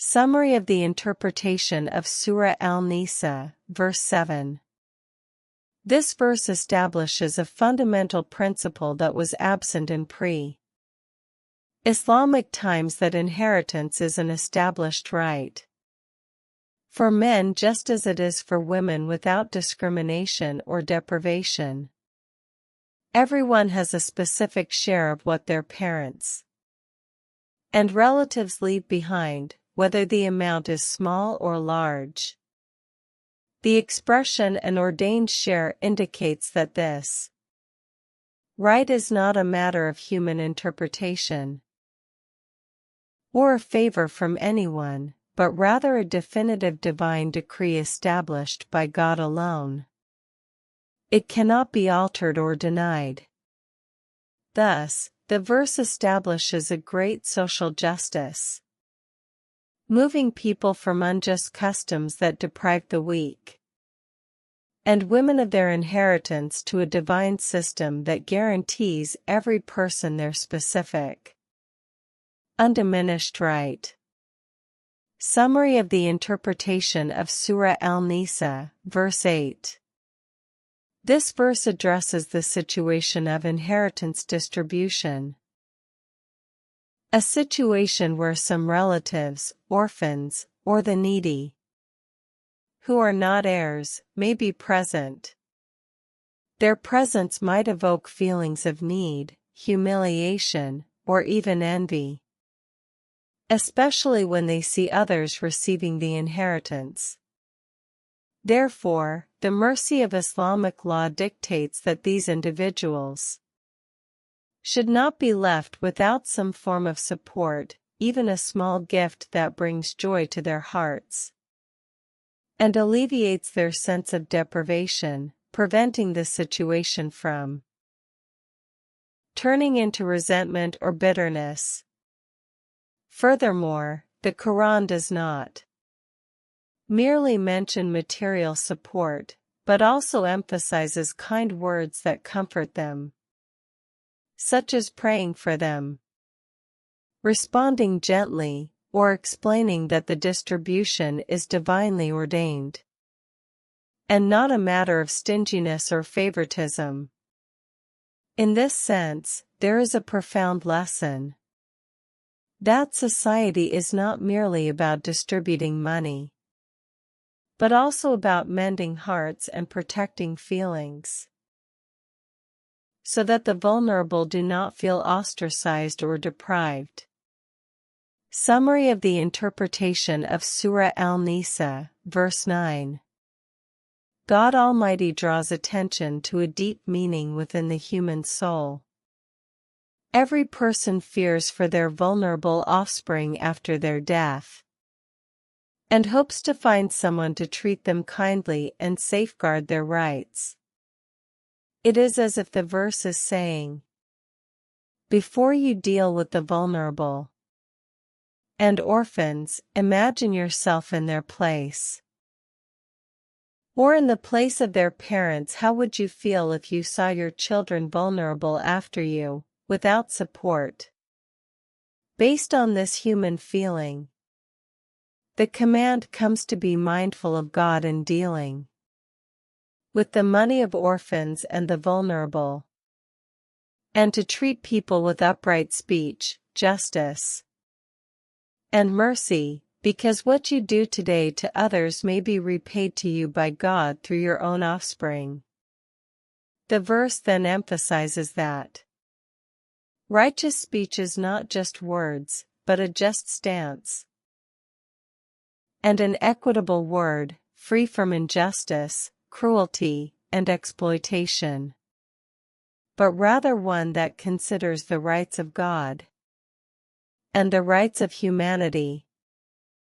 Summary of the interpretation of Surah An-Nisa, verse 7. This verse establishes a fundamental principle that was absent in pre-Islamic times, that inheritance is an established right for men just as it is for women, without discrimination or deprivation. Everyone has a specific share of what their parents and relatives leave behind, whether the amount is small or large. The expression "an ordained share" indicates that this right is not a matter of human interpretation or a favor from anyone, but rather a definitive divine decree established by God alone. It cannot be altered or denied. Thus, the verse establishes a great social justice, moving people from unjust customs that deprive the weak and women of their inheritance to a divine system that guarantees every person their specific, undiminished right. Summary of the interpretation of Surah An-Nisa, verse 8. This verse addresses the situation of inheritance distribution. A situation where some relatives, orphans, or the needy, who are not heirs, may be present. Their presence might evoke feelings of need, humiliation, or even envy, especially when they see others receiving the inheritance. Therefore, the mercy of Islamic law dictates that these individuals should not be left without some form of support, even a small gift that brings joy to their hearts and alleviates their sense of deprivation, preventing the situation from turning into resentment or bitterness. Furthermore, the Quran does not merely mention material support, but also emphasizes kind words that comfort them, such as praying for them, responding gently, or explaining that the distribution is divinely ordained and not a matter of stinginess or favoritism. In this sense, there is a profound lesson that society is not merely about distributing money, but also about mending hearts and protecting feelings, so that the vulnerable do not feel ostracized or deprived. Summary of the interpretation of Surah An-Nisa, verse 9. God Almighty draws attention to a deep meaning within the human soul. Every person fears for their vulnerable offspring after their death, and hopes to find someone to treat them kindly and safeguard their rights. It is as if the verse is saying, before you deal with the vulnerable and orphans, imagine yourself in their place, or in the place of their parents. How would you feel if you saw your children vulnerable after you, without support? Based on this human feeling, the command comes to be mindful of God in dealing with the money of orphans and the vulnerable, and to treat people with upright speech, justice, and mercy, because what you do today to others may be repaid to you by God through your own offspring. The verse then emphasizes that righteous speech is not just words, but a just stance, and an equitable word, free from injustice, cruelty, and exploitation, but rather one that considers the rights of God and the rights of humanity,